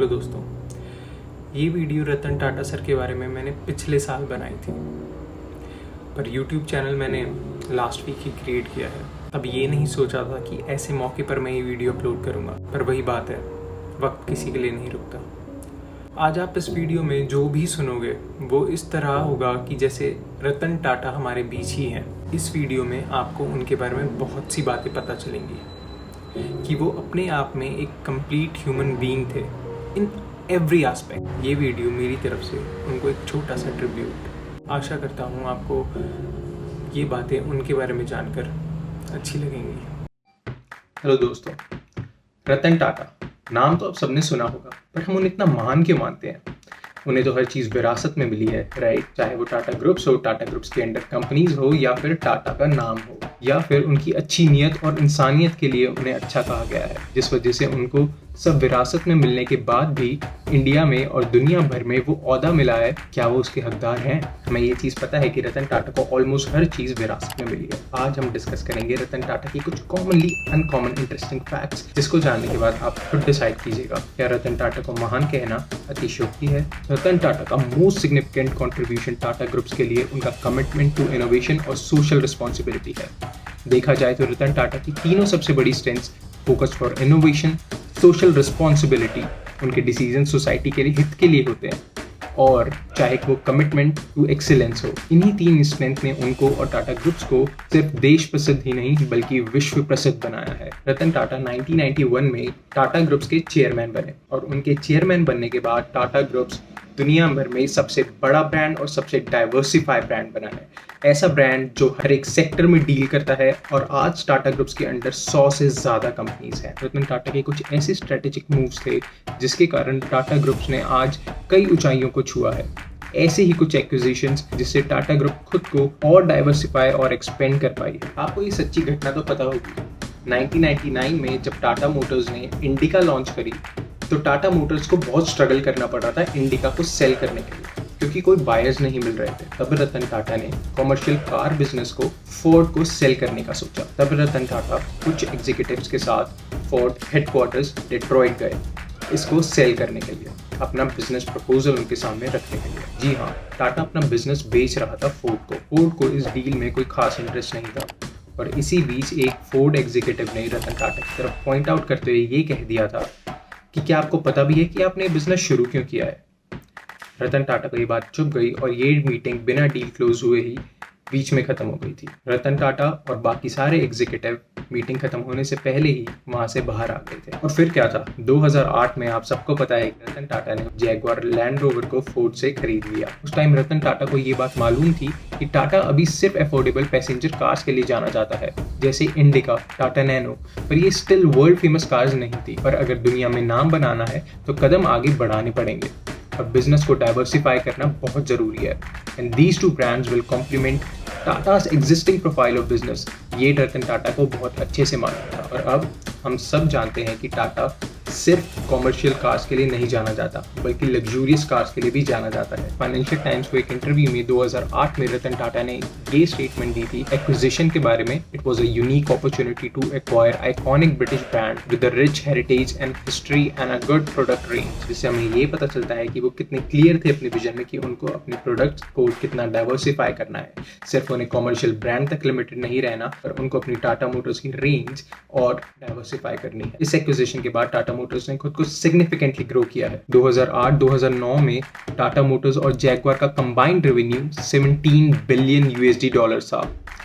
Hello दोस्तों, ये video Ratan Tata sir के बारे में मैंने पिछले साल बनाई थी, पर YouTube चैनल मैंने लास्ट वीक ही क्रिएट किया है। तब ये नहीं सोचा था कि ऐसे मौके पर मैं ये वीडियो अपलोड करूँगा, पर वही बात है, वक्त किसी के लिए नहीं रुकता। आज आप इस वीडियो में जो भी सुनोगे वो इस तरह होगा कि जैसे रतन टाटा हमारे बीच ही हैं। इस वीडियो में आपको उनके बारे में बहुत सी बातें पता चलेंगी कि वो अपने आप में एक कंप्लीट ह्यूमन बीइंग थे इन एवरी एस्पेक्ट। ये वीडियो मेरी तरफ से उनको एक छोटा सा ट्रिब्यूट। आशा करता हूँ आपको ये बातें उनके बारे में जानकर अच्छी लगेंगी। हेलो दोस्तों, रतन टाटा नाम तो आप सबने सुना होगा, पर हम उन्हें इतना महान क्यों मानते हैं? उन्हें तो हर चीज़ विरासत में मिली है, राइट? चाहे वो टाटा ग्रुप्स हो, टाटा ग्रुप्स के अंडर कंपनीज हो, या फिर टाटा का नाम हो, या फिर उनकी अच्छी नीयत और इंसानियत के लिए उन्हें अच्छा कहा गया है, जिस वजह से उनको सब विरासत में मिलने के बाद भी इंडिया में और दुनिया भर में वो ओहदा मिला है। क्या वो उसके हकदार हैं? हमें ये चीज़ पता है कि रतन टाटा को ऑलमोस्ट हर चीज़ विरासत में मिली है। आज हम डिस्कस करेंगे रतन टाटा की कुछ कॉमनली अनकॉमन इंटरेस्टिंग फैक्ट्स, जिसको जानने के बाद आप खुद डिसाइड कीजिएगा क्या रतन टाटा को महान कहना अतिशयोक्ति है। रतन टाटा का most significant contribution Tata groups के लिए उनका कमिटमेंट टू इनोवेशन और सोशल रिस्पॉन्सिबिलिटी है। देखा जाए तो रतन टाटा की तीनों सबसे बड़ी strengths focus for innovation, social responsibility, उनके डिसीजन सोसाइटी के लिए हित के लिए होते हैं, और चाहे वो कमिटमेंट टू एक्सीलेंस हो। इन्हीं तीन स्ट्रेंथ ने उनको और टाटा ग्रुप्स को सिर्फ देश प्रसिद्ध ही नहीं बल्कि विश्व प्रसिद्ध बनाया है। रतन टाटा 1991 में टाटा ग्रुप्स के चेयरमैन बने, और उनके चेयरमैन बनने के बाद टाटा ग्रुप्स दुनिया भर में सबसे बड़ा ब्रांड और सबसे डाइवर्सिफाइड ब्रांड बना है। ऐसा ब्रांड जो हर एक सेक्टर में डील करता है, और आज टाटा ग्रुप्स के अंडर 100 से ज़्यादा कंपनीज हैं। रतन टाटा के कुछ ऐसे स्ट्रेटेजिक मूव्स थे जिसके कारण टाटा ग्रुप्स ने आज कई ऊंचाइयों को छुआ है। ऐसे ही कुछ एक्विजिशंस जिससे टाटा ग्रुप खुद को और डाइवर्सिफाई और एक्सपेंड कर पाई है। आपको ये सच्ची घटना तो पता होगी, 1999 में जब टाटा मोटर्स ने इंडिका लॉन्च करी तो टाटा मोटर्स को बहुत स्ट्रगल करना पड़ा था इंडिका को सेल करने के लिए, क्योंकि कोई बायर्स नहीं मिल रहे थे। तब रतन टाटा ने कमर्शियल कार बिजनेस को फोर्ड को सेल करने का सोचा। तब रतन टाटा कुछ एग्जीक्यूटिव्स के साथ फोर्ड हेडक्वार्टर्स डिट्रॉइट गए इसको सेल करने के लिए, अपना बिजनेस प्रपोजल उनके सामने रखने के लिए। जी हाँ, टाटा अपना बिजनेस बेच रहा था फोर्ड को इस डील में कोई खास इंटरेस्ट नहीं था, और इसी बीच एक फोर्ड एग्जीक्यूटिव ने रतन टाटा की तरफ पॉइंट आउट करते हुए ये कह दिया था कि क्या आपको पता भी है कि आपने बिजनेस शुरू क्यों किया है? रतन टाटा को ये बात चुभ गई, और ये मीटिंग बिना डील क्लोज हुए ही बीच में खत्म हो गई थी। रतन टाटा और बाकी सारे एग्जीक्यूटिव मीटिंग खत्म होने से पहले ही वहां से बाहर आ गए थे। और फिर क्या था, 2008 में आप सबको पता है कि रतन टाटा ने जैगुआर लैंड रोवर को फोर्ड से खरीद लिया। उस टाइम रतन टाटा को ये बात मालूम थी कि टाटा अभी सिर्फ अफोर्डेबल पैसेंजर कार्स के लिए जाना जाता है, जैसे इंडिका, टाटा नैनो, पर ये स्टिल वर्ल्ड फेमस कार्स नहीं थी। पर अगर दुनिया में नाम बनाना है तो कदम आगे बढ़ाने पड़ेंगे, और बिजनेस को डाइवर्सिफाई करना बहुत जरूरी है। And these two brands will complement Tata's existing profile of business। ये रतन टाटा को बहुत अच्छे से मालूम था, और अब हम सब जानते हैं कि टाटा सिर्फ कॉमर्शियल कार्स के लिए नहीं जाना जाता बल्कि लग्जूरियस कार्स के लिए भी जाना जाता है। फाइनेंशियल टाइम्स को एक इंटरव्यू में 2008 में रतन टाटा ने ये स्टेटमेंट दी थी एक्विजिशन के बारे में। It was a unique opportunity to acquire iconic British brand with a rich heritage and history and a good product range. जिससे हमें ये पता चलता है कि वो कितने क्लियर थे अपने विजन में कि उनको अपने प्रोडक्ट्स को कितना डाइवर्सिफाई करना है। सिर्फ उन्हें कॉमर्शियल ब्रांड तक लिमिटेड नहीं रहना, पर उनको अपनी टाटा मोटर्स की रेंज और डाइवर्सिफाई करनी है। इस एक्विजिशन के बाद टाटा मोटर्स ने खुद को सिग्निफिकेंटली ग्रो किया है। 2008-2009 में टाटा मोटर्स और जैगुआर का combined revenue 17 billion USD dollars था।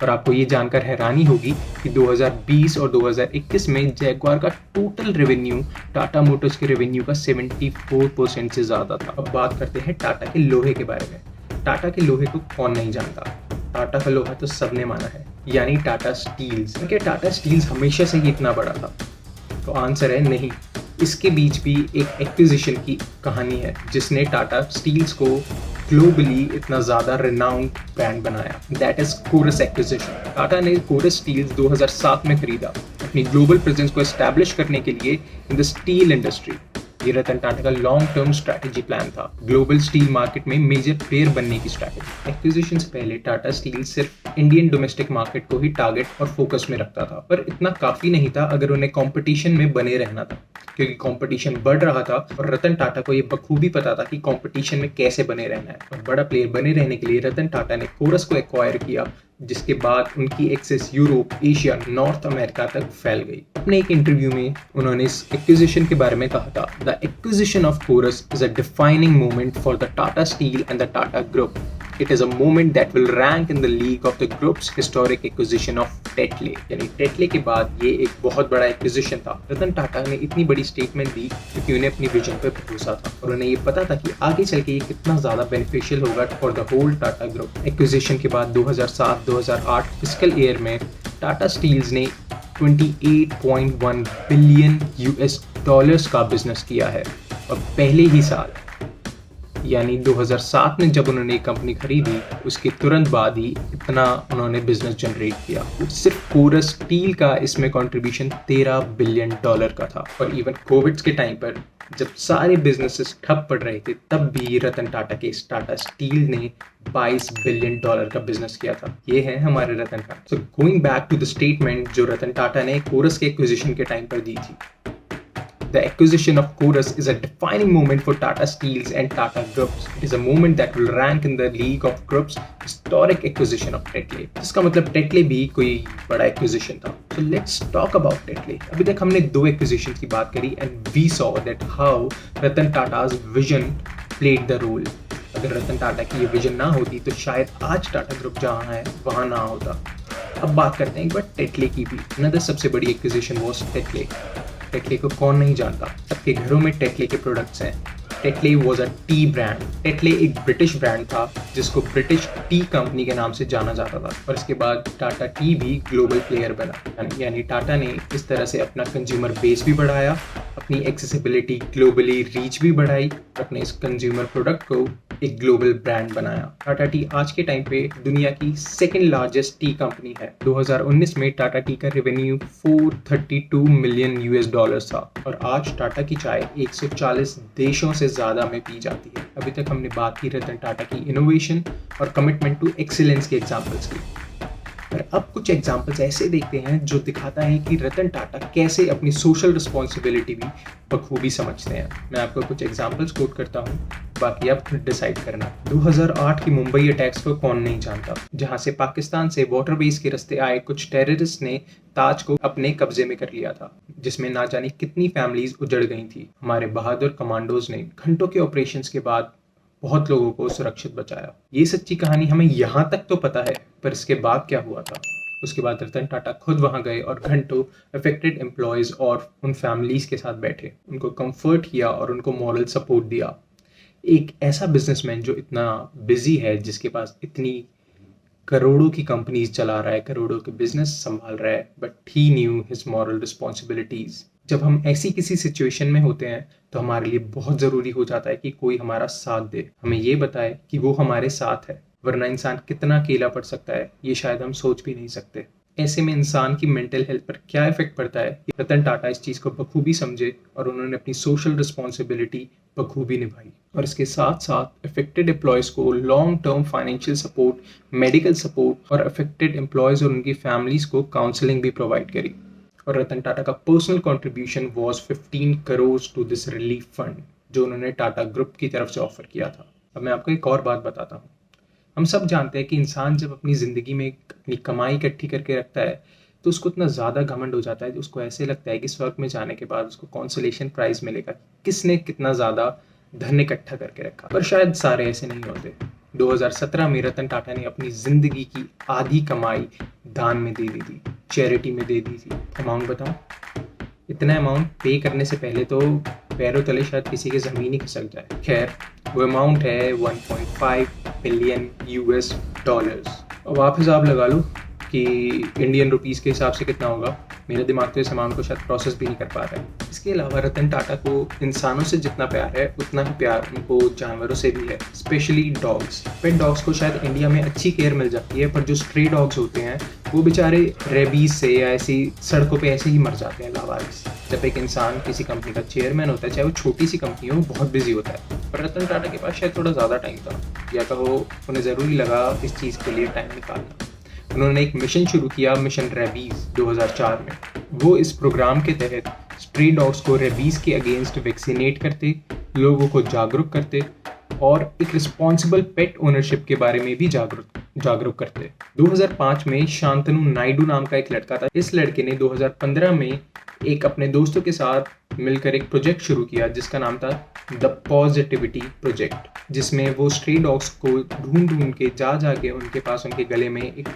और आपको ये जानकर हैरानी होगी कि 2020 और 2021 में जैगुआर का टोटल रेवेन्यू टाटा मोटर्स के रेवेन्यू का 74% से ज्यादा था। अब बात करते हैं टाटा के लोहे के बारे में। टाटा के लोहे को कौन नहीं जानता? टाटा का लोहा तो सबने माना है, यानी टाटा स्टील्स। क्या टाटा स्टील्स हमेशा से ही इतना बड़ा था? तो आंसर है नहीं। इसके बीच भी एक एक्विजिशन की कहानी है जिसने टाटा स्टील्स को ग्लोबली इतना ज़्यादा रिनाउंड ब्रांड बनाया। That is Corus acquisition. Tata ने कोरस स्टील्स 2007 में खरीदा अपनी ग्लोबल प्रेजेंस को एस्टैब्लिश करने के लिए इन द स्टील इंडस्ट्री। ये रतन टाटा का लॉन्ग टर्म स्ट्रैटेजी प्लान था, ग्लोबल स्टील मार्केट में मेजर प्लेयर बनने की स्ट्रैटेजी। एक्विजिशन से पहले टाटा स्टील सिर्फ इंडियन डोमेस्टिक मार्केट को ही टारगेट और फोकस में रखता था, पर इतना काफी नहीं था अगर उन्हें कंपटीशन में बने रहना था, क्योंकि कंपटीशन बढ़ रहा था और रतन टाटा को ये बखूबी पता था कि कंपटीशन में कैसे बने रहना है। और बड़ा प्लेयर बने रहने के लिए रतन टाटा ने कोरस को एक्वायर किया, जिसके बाद उनकी access Europe, Asia, North America तक फैल गई। अपने एक इंटरव्यू में उन्होंने इस एक्विजिशन के बारे में कहा था, the acquisition of Corus is a defining moment for the Tata steel and the Tata group. It is a moment that will rank in the league of the group's historic acquisition of Tetley। यानी Tetley के बाद ये एक बहुत बड़ा acquisition था। रतन टाटा ने इतनी बड़ी स्टेटमेंट दी क्योंकि उन्हें अपनी विजन पर भरोसा था और उन्हें ये पता था कि आगे चल के ये कितना ज्यादा बेनिफिशियल होगा for the whole Tata group. Acquisition के बाद 2007-2008 फिस्कल ईयर में टाटा स्टील्स ने 28.1 बिलियन यूएस डॉलर्स का बिजनेस किया है और पहले ही साल यानी 2007 में जब उन्होंने एक कंपनी खरीदी, उसके तुरंत बाद ही इतना उन्होंने बिजनेस जनरेट किया। सिर्फ कोरस स्टील का इसमें कंट्रीब्यूशन 13 बिलियन डॉलर का था। और इवन कोविड के टाइम पर जब सारे बिजनेसेस ठप पड़ रहे थे, तब भी रतन टाटा के टाटा स्टील ने 22 बिलियन डॉलर का बिजनेस किया था। ये है हमारे Ratan Tata. So going back to the statement जो रतन टाटा ने कोरस के एक्विजिशन के टाइम पर दी थी, The acquisition of Corus is a defining moment for Tata Steels and Tata Groups. It is a moment that will rank in the league of Group's historic acquisition of Tetley। इसका मतलब Tetley भी कोई बड़ा acquisition था। So let's talk about Tetley। अभी तक हमने 2 acquisitions की बात करी and we saw that how Ratan Tata's vision played the role। अगर रतन टाटा की ये विजन ना होती तो शायद आज टाटा ग्रुप जहाँ है वहाँ ना होता। अब बात करते हैं एक बार टेटले की भी। Another सबसे बड़ी एक्विजिशन वॉज टेटले। टेटले को कौन नहीं जानता, सबके घरों में टेटले के प्रोडक्ट्स हैं। Tetley was a T brand. Tetley एक ब्रिटिश ब्रांड था जिसको ब्रिटिश टी कंपनी के नाम से जाना जाता था और इसके बाद टाटा टी भी ग्लोबल प्लेयर बना। यानी टाटा ने इस तरह से अपना कंज्यूमर बेस भी बढ़ाया, अपनी एक्सेसिबिलिटी ग्लोबली रीच भी बढ़ाई, अपने इस कंज्यूमर प्रोडक्ट को एक ग्लोबल ब्रांड बनाया। टाटा टी आज के टाइम पे दुनिया की सेकंड लार्जेस्ट टी कंपनी है। 2019 में टाटा टी का रेवेन्यू 432 मिलियन यूएस डॉलर्स था और आज टाटा की चाय 140 देशों से ज्यादा में पी जाती है। अभी तक हमने बात की रतन टाटा की इनोवेशन और कमिटमेंट टू एक्सीलेंस के एग्जांपल्स की, पर अब कुछ एग्जांपल्स ऐसे देखते हैं जो दिखाता है कि रतन टाटा कैसे अपनी सोशल रिस्पॉन्सिबिलिटी भी बखूबी समझते हैं। मैं आपको कुछ एग्जांपल्स कोट करता हूँ, बाकी आप खुद डिसाइड करना। 2008 की मुंबई अटैक्स को कौन नहीं जानता, जहां से पाकिस्तान से वाटरवेज के रास्ते आए कुछ टेररिस्ट ने ताज को अपने कब्जे में कर लिया था, जिसमें ना जाने कितनी फैमिलीज उजड़ गई थी। हमारे बहादुर कमांडोज ने घंटों के ऑपरेशंस के बाद बहुत लोगों को सुरक्षित बचाया। ये सच्ची कहानी हमें यहाँ तक तो पता है, पर इसके बाद क्या हुआ था? उसके बाद रतन टाटा खुद वहां गए और घंटों अफेक्टेड एम्प्लॉयज और उन फैमिलीज के साथ बैठे, उनको कंफर्ट किया और उनको मॉरल सपोर्ट दिया। एक ऐसा बिजनेसमैन जो इतना बिजी है, जिसके पास इतनी करोड़ों की कंपनीज चला रहा है, करोड़ों के बिजनेस संभाल रहा है, but he new his moral responsibilities. जब हम ऐसी किसी सिचुएशन में होते हैं तो हमारे लिए बहुत ज़रूरी हो जाता है कि कोई हमारा साथ दे, हमें ये बताए कि वो हमारे साथ है, वरना इंसान कितना अकेला पड़ सकता है ये शायद हम सोच भी नहीं सकते। ऐसे में इंसान की मेंटल हेल्थ पर क्या इफेक्ट पड़ता है, रतन टाटा इस चीज़ को बखूबी समझे और उन्होंने अपनी सोशल रिस्पॉन्सिबिलिटी बखूबी निभाई। और इसके साथ साथ अफेक्टेड एम्प्लॉयज़ को long term financial support, medical support और अफेक्टेड एम्प्लॉयज़ और उनकी फैमिलीज़ को काउंसलिंग भी प्रोवाइड करी। और रतन टाटा का personal contribution was 15 crore to this relief fund, जो उन्होंने टाटा ग्रुप की तरफ से ऑफर किया था। अब मैं आपको एक और बात बताता हूँ। हम सब जानते हैं कि इंसान जब अपनी ज़िंदगी में अपनी कमाई इकट्ठी करके रखता है तो उसको इतना ज़्यादा घमंड हो जाता है, उसको ऐसे लगता है कि स्वर्ग में जाने के बाद उसको कॉन्सोलेशन प्राइज मिलेगा, किसने कितना ज़्यादा धन इकट्ठा करके रखा। पर शायद सारे ऐसे नहीं होते। 2017 में रतन टाटा ने अपनी ज़िंदगी की आधी कमाई दान में दे दी थी, चैरिटी में दे दी थी। अमाउंट बताऊं? इतना अमाउंट पे करने से पहले तो पैरों तले शायद किसी के ज़मीन ही खिसक जाए। खैर, वो अमाउंट है 1.5 बिलियन यूएस डॉलर्स। अब आप हिसाब लगा लो कि इंडियन रुपीस के हिसाब से कितना होगा। मेरा दिमाग तो इस अमाउंट को शायद प्रोसेस भी नहीं कर पा रहा है। इसके अलावा रतन टाटा को इंसानों से जितना प्यार है उतना ही प्यार उनको जानवरों से भी है, स्पेशली डॉग्स। पेट डॉग्स को शायद इंडिया में अच्छी केयर मिल जाती है, पर जो स्ट्रे डॉग्स होते हैं वो बेचारे रेबीज से या ऐसी सड़कों पे ऐसे ही मर जाते हैं लावारिस। जब एक इंसान किसी कंपनी का चेयरमैन होता है, चाहे वो छोटी सी कंपनी हो, बहुत बिजी होता है। पर रतन टाटा के पास शायद थोड़ा ज़्यादा टाइम था, या कहो उन्हें ज़रूरी लगा इस चीज़ के लिए टाइम निकालना। उन्होंने एक मिशन शुरू किया, मिशन रेबीज़ 2004 में। वो इस प्रोग्राम के तहत स्ट्रे डॉग्स को रेबीज़ के अगेंस्ट वैक्सीनेट करते, लोगों को जागरूक करते और एक रिस्पॉन्सिबल पेट ओनरशिप के बारे में भी जागरूक करते। 2005 में शांतनु नायडू नाम का एक लड़का था। इस लड़के ने 2015 में एक अपने दोस्तों के साथ मिलकर एक प्रोजेक्ट शुरू किया जिसका नाम था द पॉजिटिविटी प्रोजेक्ट, जिसमें वो स्ट्रे डॉग्स को ढूंढ के जा के उनके पास उनके गले में एक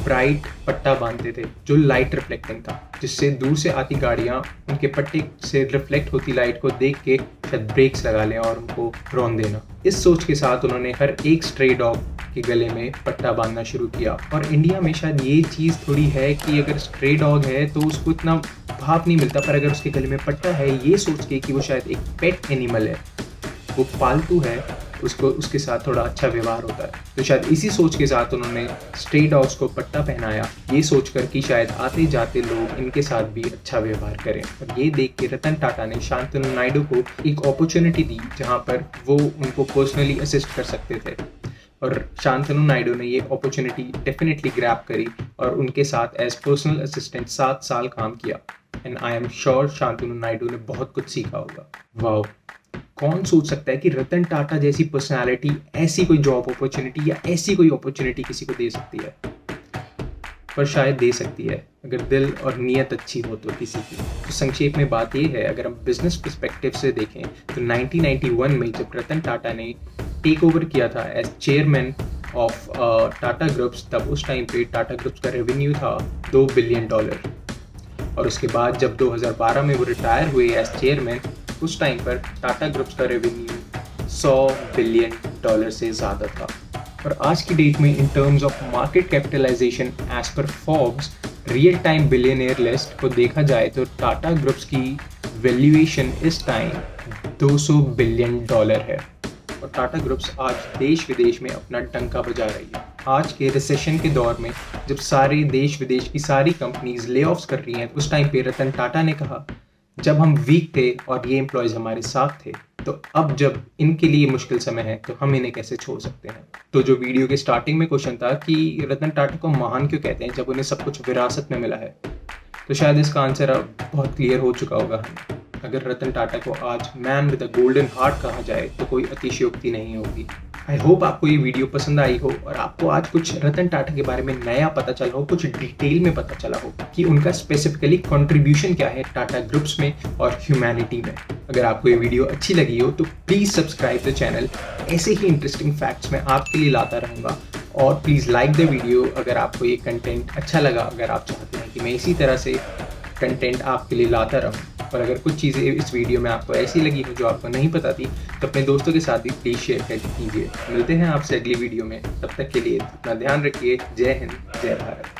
ब्राइट पट्टा बांधते थे जो लाइट रिफ्लेक्टिंग था, जिससे दूर से आती गाड़ियां उनके पट्टे से रिफ्लेक्ट होती लाइट को देख के शायद ब्रेक्स लगा लें और उनको रौन देना। इस सोच के साथ उन्होंने हर एक स्ट्रे डॉग के गले में पट्टा बांधना शुरू किया। और इंडिया में शायद ये चीज़ थोड़ी है कि अगर स्ट्रे डॉग है तो उसको इतना भाव नहीं मिलता, पर अगर उसके गले में पट्टा है, ये सोच के कि वो शायद एक पेट एनिमल है, वो पालतू है, उसको उसके साथ थोड़ा अच्छा व्यवहार होता है। तो शायद इसी सोच के साथ उन्होंने स्ट्रे डॉग्स को पट्टा पहनाया, ये सोचकर कि शायद आते जाते लोग इनके साथ भी अच्छा व्यवहार करें। और ये देख के रतन टाटा ने शांतनु नायडू को एक अपॉर्चुनिटी दी जहाँ पर वो उनको पर्सनली असिस्ट कर सकते थे। और शांतनु नायडू ने ये अपॉर्चुनिटी डेफिनेटली ग्रैब करी और उनके साथ एज पर्सनल असिस्टेंट 7 साल काम किया। And I am sure Shantanu Naidu ने बहुत कुछ सीखा होगा। वाओ, कौन सोच सकता है कि रतन टाटा जैसी पर्सनालिटी ऐसी कोई जॉब अपॉर्चुनिटी या ऐसी कोई अपॉर्चुनिटी किसी को दे सकती है। पर शायद दे सकती है अगर दिल और नीयत अच्छी हो तो किसी की। तो संक्षेप में बात ये है, अगर हम बिजनेस पर्सपेक्टिव से देखें तो 1991 में जब रतन टाटा ने टेक ओवर किया था as chairman of Tata groups, तब उस टाइम पे टाटा ग्रुप्स का रेवेन्यू था $2 बिलियन। और उसके बाद जब 2012 में वो रिटायर हुए एज चेयरमैन, उस टाइम पर टाटा ग्रुप्स का रेवेन्यू $100 बिलियन से ज़्यादा था। और आज की डेट में in terms of market capitalisation as पर Forbes real time billionaire list को देखा जाए तो टाटा ग्रुप्स की वैल्यूएशन इस टाइम $200 बिलियन है। और टाटा ग्रुप्स आज देश विदेश में अपना डंका बजा रही है। आज के रिसेशन के दौर में जब सारे देश विदेश की सारी कंपनीज ले ऑफ्स कर रही हैं, उस टाइम पे रतन टाटा ने कहा, जब हम वीक थे और ये एम्प्लॉयज़ हमारे साथ थे, तो अब जब इनके लिए मुश्किल समय है तो हम इन्हें कैसे छोड़ सकते हैं। तो जो वीडियो के स्टार्टिंग में क्वेश्चन था कि रतन टाटा को महान क्यों कहते हैं जब उन्हें सब कुछ विरासत में मिला है, तो शायद इसका आंसर अब बहुत क्लियर हो चुका होगा। अगर रतन टाटा को आज man with a golden heart कहा जाए तो कोई अतिशयोक्ति नहीं होगी। आई होप आपको ये वीडियो पसंद आई हो और आपको आज कुछ रतन टाटा के बारे में नया पता चला हो, कुछ डिटेल में पता चला हो कि उनका स्पेसिफिकली कंट्रीब्यूशन क्या है टाटा ग्रुप्स में और ह्यूमैनिटी में। अगर आपको ये वीडियो अच्छी लगी हो तो प्लीज़ सब्सक्राइब द चैनल। ऐसे ही इंटरेस्टिंग फैक्ट्स मैं आपके लिए लाता रहूँगा। और प्लीज़ लाइक द वीडियो अगर आपको ये कंटेंट अच्छा लगा, अगर आप चाहते हैं कि मैं इसी तरह से कंटेंट आपके लिए लाता रहूँ। और अगर कुछ चीज़ें इस वीडियो में आपको ऐसी लगी हो जो आपको नहीं पता थी तो अपने दोस्तों के साथ भी प्लीज़ शेयर कर कीजिए। मिलते हैं आपसे अगली वीडियो में, तब तक के लिए अपना ध्यान रखिए। जय हिंद, जय भारत।